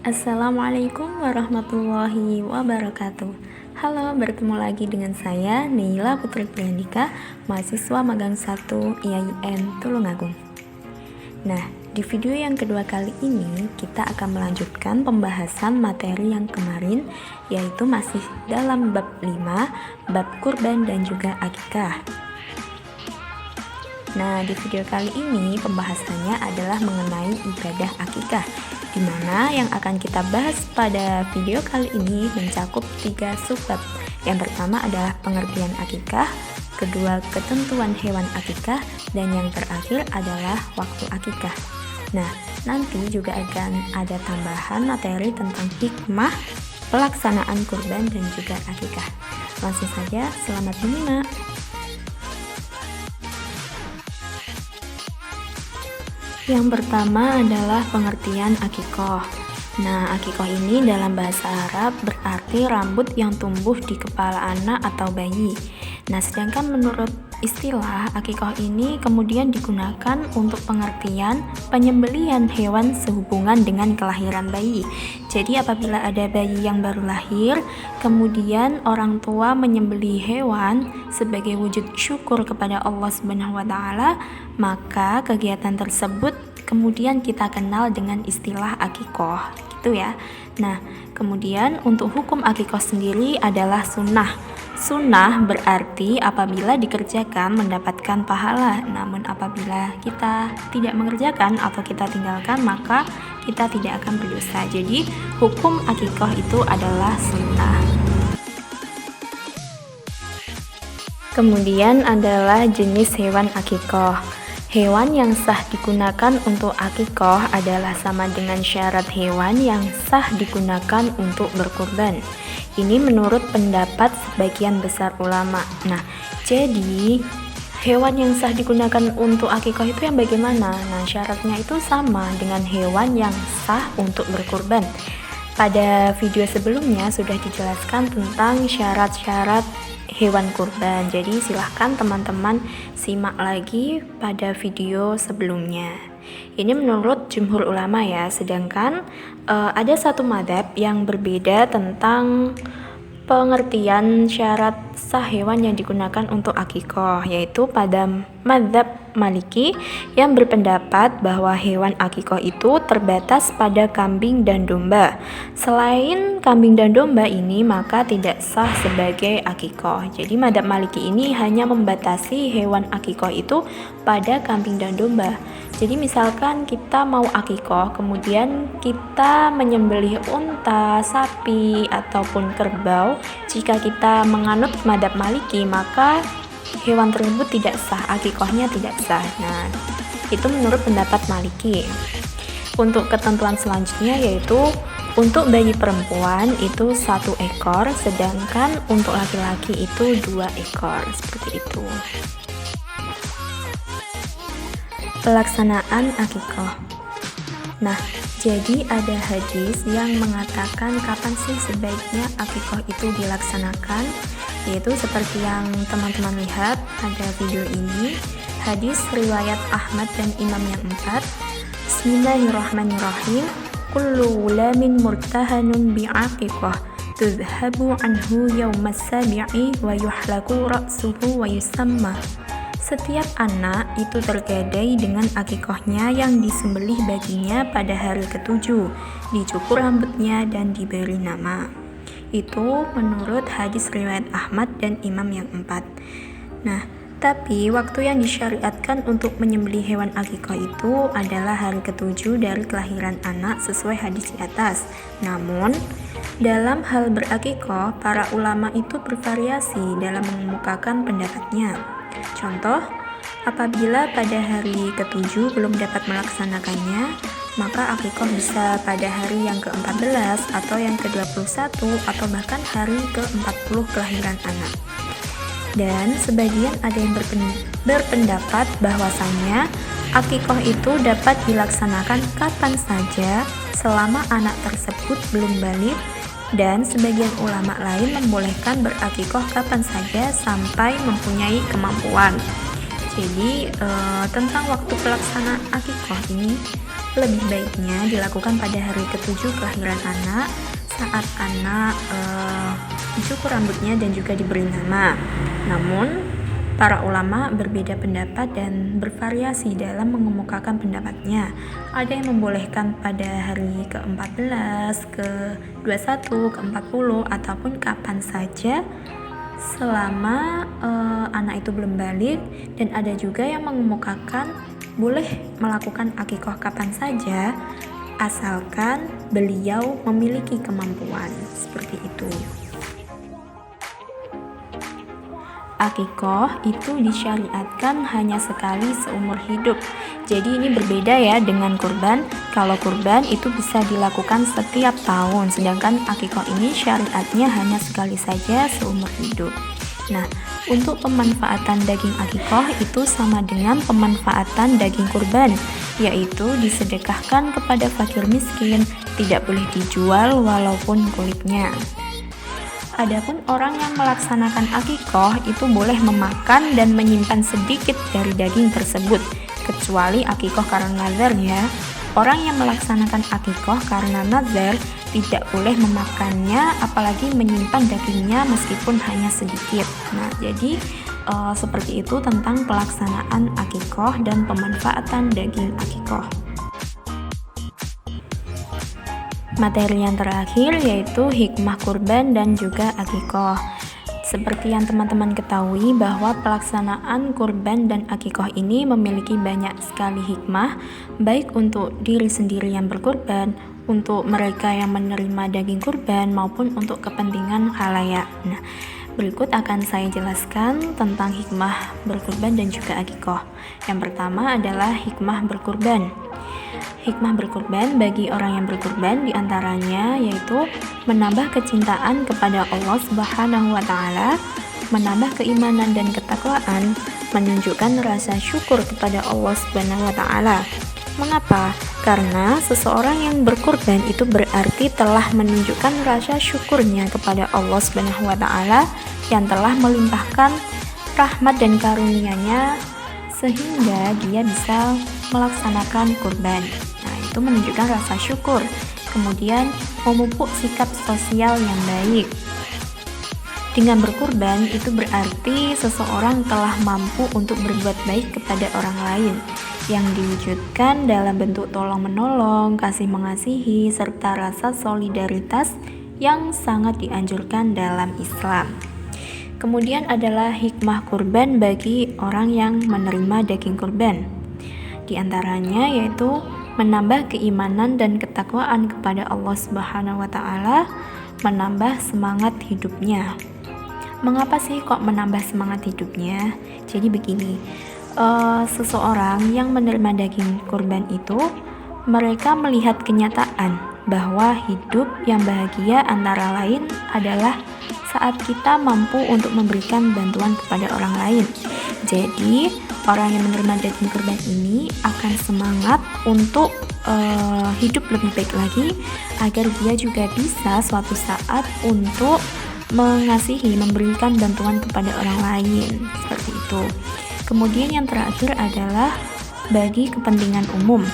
Assalamualaikum warahmatullahi wabarakatuh. Halo, bertemu lagi dengan saya Neila Putri Priandika, mahasiswa magang 1 IAIN Tulungagung. Nah, di video yang kedua kali ini kita akan melanjutkan pembahasan materi yang kemarin, yaitu masih dalam bab 5, bab kurban dan juga akikah. Nah, di video kali ini pembahasannya adalah mengenai ibadah akikah, di mana yang akan kita bahas pada video kali ini mencakup 3 subbab. Yang pertama adalah pengertian akikah, kedua ketentuan hewan akikah, dan yang terakhir adalah waktu akikah. Nah, nanti juga akan ada tambahan materi tentang hikmah pelaksanaan kurban dan juga akikah. Langsung saja, selamat menyimak. Yang pertama adalah pengertian akikoh. Nah, akikoh ini dalam bahasa Arab berarti rambut yang tumbuh di kepala anak atau bayi. Nah, sedangkan menurut istilah akikoh ini kemudian digunakan untuk pengertian penyembelihan hewan sehubungan dengan kelahiran bayi. Jadi apabila ada bayi yang baru lahir, kemudian orang tua menyembelih hewan sebagai wujud syukur kepada Allah Subhanahu wa taala, maka kegiatan tersebut kemudian kita kenal dengan istilah akikoh, gitu ya. Nah, kemudian untuk hukum akikoh sendiri adalah sunnah. Sunnah berarti apabila dikerjakan mendapatkan pahala, namun apabila kita tidak mengerjakan atau kita tinggalkan maka kita tidak akan berdosa. Jadi hukum akikoh itu adalah sunnah. Kemudian adalah jenis hewan akikoh. Hewan yang sah digunakan untuk akikoh adalah sama dengan syarat hewan yang sah digunakan untuk berkurban. Ini menurut pendapat sebagian besar ulama. Nah, jadi hewan yang sah digunakan untuk akikoh itu yang bagaimana? Nah, syaratnya itu sama dengan hewan yang sah untuk berkurban. Pada video sebelumnya sudah dijelaskan tentang syarat-syarat hewan kurban. Jadi silahkan teman-teman simak lagi pada video sebelumnya. Ini menurut jumhur ulama ya, sedangkan ada satu madzhab yang berbeda tentang pengertian syarat sah hewan yang digunakan untuk akikoh, yaitu pada madzhab Maliki yang berpendapat bahwa hewan akikoh itu terbatas pada kambing dan domba. Selain kambing dan domba ini maka tidak sah sebagai akikoh. Jadi madzhab Maliki ini hanya membatasi hewan akikoh itu pada kambing dan domba. Jadi misalkan kita mau akikoh, kemudian kita menyembelih unta, sapi, ataupun kerbau. Jika kita menganut madzhab Maliki, maka hewan tersebut tidak sah, akikohnya tidak sah. Nah, itu menurut pendapat Maliki. Untuk ketentuan selanjutnya yaitu untuk bayi perempuan itu 1 ekor, sedangkan untuk laki-laki itu 2 ekor, seperti itu. Pelaksanaan akikoh. Nah, jadi ada hadis yang mengatakan kapan sih sebaiknya akikoh itu dilaksanakan, yaitu seperti yang teman-teman lihat pada video ini, hadis riwayat Ahmad dan Imam yang 4. Bismillahirrahmanirrahim. Kullu gulamin murtahanun bi'aqiqah tudhabu anhu yawmas sabi'i wa yuhlaku ra'suhu wa yusamma. Setiap anak itu tergadai dengan akikohnya yang disembelih baginya pada hari ke-7, dicukur rambutnya dan diberi nama. Itu menurut hadis riwayat Ahmad dan Imam yang 4. Nah, tapi waktu yang disyariatkan untuk menyembelih hewan akikoh itu adalah hari ke-7 dari kelahiran anak sesuai hadis di atas. Namun, dalam hal berakikoh, para ulama itu bervariasi dalam mengemukakan pendapatnya. Contoh, apabila pada hari ke-7 belum dapat melaksanakannya, maka akikoh bisa pada hari yang ke-14 atau yang ke-21 atau bahkan hari ke-40 kelahiran anak. Dan sebagian ada yang berpendapat bahwasannya akikoh itu dapat dilaksanakan kapan saja selama anak tersebut belum balik, dan sebagian ulama lain membolehkan berakikoh kapan saja sampai mempunyai kemampuan. Jadi tentang waktu pelaksanaan akikoh ini Lebih baiknya dilakukan pada hari ke-7 kelahiran anak, saat anak dicukur rambutnya dan juga diberi nama. Namun, para ulama berbeda pendapat dan bervariasi dalam mengemukakan pendapatnya. Ada yang membolehkan pada hari ke-14, ke-21, ke-40, ataupun kapan saja selama anak itu belum balik, dan ada juga yang mengemukakan boleh melakukan akikoh kapan saja asalkan beliau memiliki kemampuan. Seperti itu. Akikoh itu disyariatkan hanya sekali seumur hidup. Jadi ini berbeda ya dengan kurban. Kalau kurban itu bisa dilakukan setiap tahun, sedangkan akikoh ini syariatnya hanya sekali saja seumur hidup. Nah, untuk pemanfaatan daging akikoh itu sama dengan pemanfaatan daging kurban, yaitu disedekahkan kepada fakir miskin, tidak boleh dijual walaupun kulitnya. Adapun orang yang melaksanakan akikoh itu boleh memakan dan menyimpan sedikit dari daging tersebut, kecuali akikoh karena nazar ya. Orang yang melaksanakan akikoh karena nazar tidak boleh memakannya, apalagi menyimpan dagingnya meskipun hanya sedikit. Nah, jadi seperti itu tentang pelaksanaan akikoh dan pemanfaatan daging akikoh. Materi yang terakhir yaitu hikmah kurban dan juga akikoh. Seperti yang teman-teman ketahui bahwa pelaksanaan kurban dan akikoh ini memiliki banyak sekali hikmah, baik untuk diri sendiri yang berkurban, untuk mereka yang menerima daging kurban, maupun untuk kepentingan khalayak. Nah, berikut akan saya jelaskan tentang hikmah berkurban dan juga akikoh. Yang pertama adalah hikmah berkurban. Hikmah berkurban bagi orang yang berkurban diantaranya yaitu menambah kecintaan kepada Allah Subhanahu wa Ta'ala, menambah keimanan dan ketakwaan, menunjukkan rasa syukur kepada Allah Subhanahu wa Ta'ala. Mengapa? Karena seseorang yang berkurban itu berarti telah menunjukkan rasa syukurnya kepada Allah Subhanahu wa Ta'ala yang telah melimpahkan rahmat dan karunia-Nya sehingga dia bisa melaksanakan kurban. Nah, itu menunjukkan rasa syukur. Kemudian memupuk sikap sosial yang baik. Dengan berkurban itu berarti seseorang telah mampu untuk berbuat baik kepada orang lain, yang diwujudkan dalam bentuk tolong-menolong, kasih-mengasihi, serta rasa solidaritas yang sangat dianjurkan dalam Islam. Kemudian adalah hikmah kurban bagi orang yang menerima daging kurban. Di antaranya yaitu menambah keimanan dan ketakwaan kepada Allah Subhanahu wa Ta'ala, menambah semangat hidupnya. Mengapa sih kok menambah semangat hidupnya? Jadi begini, seseorang yang menerima daging kurban itu, mereka melihat kenyataan bahwa hidup yang bahagia antara lain adalah saat kita mampu untuk memberikan bantuan kepada orang lain. Jadi, orang yang menerima daging kurban ini akan semangat untuk hidup lebih baik lagi, agar dia juga bisa suatu saat untuk mengasihi, memberikan bantuan kepada orang lain. Seperti itu. Kemudian yang terakhir adalah bagi kepentingan umum.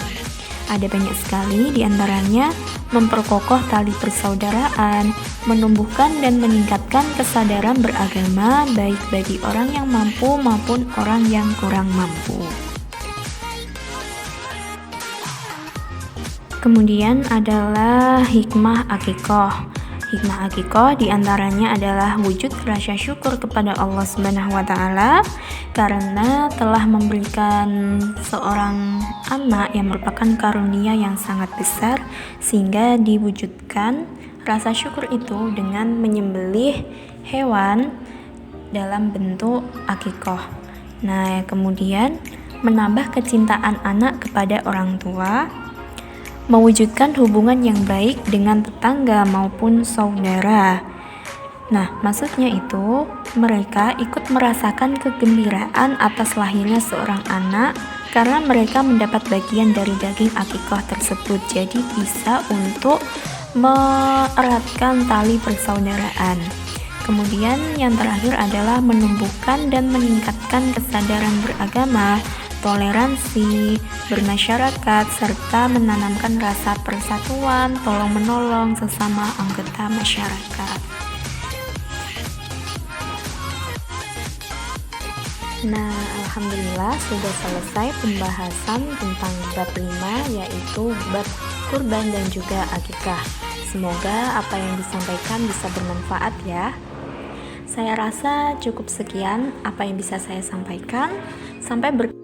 Ada banyak sekali diantaranya memperkokoh tali persaudaraan, menumbuhkan dan meningkatkan kesadaran beragama baik bagi orang yang mampu maupun orang yang kurang mampu. Kemudian adalah hikmah akikoh. Hikmah akikoh diantaranya adalah wujud rasa syukur kepada Allah Subhanahu wa Ta'ala karena telah memberikan seorang anak yang merupakan karunia yang sangat besar, sehingga diwujudkan rasa syukur itu dengan menyembelih hewan dalam bentuk akikoh. Nah, kemudian menambah kecintaan anak kepada orang tua, mewujudkan hubungan yang baik dengan tetangga maupun saudara. Nah, maksudnya itu mereka ikut merasakan kegembiraan atas lahirnya seorang anak karena mereka mendapat bagian dari daging akikoh tersebut. Jadi bisa untuk mereratkan tali persaudaraan. Kemudian yang terakhir adalah menumbuhkan dan meningkatkan kesadaran beragama toleransi, bermasyarakat, serta menanamkan rasa persatuan, tolong-menolong sesama anggota masyarakat. Nah, alhamdulillah sudah selesai pembahasan tentang bab 5, yaitu bab kurban dan juga akikah. Semoga apa yang disampaikan bisa bermanfaat ya. Saya rasa cukup sekian apa yang bisa saya sampaikan. Sampai bertemu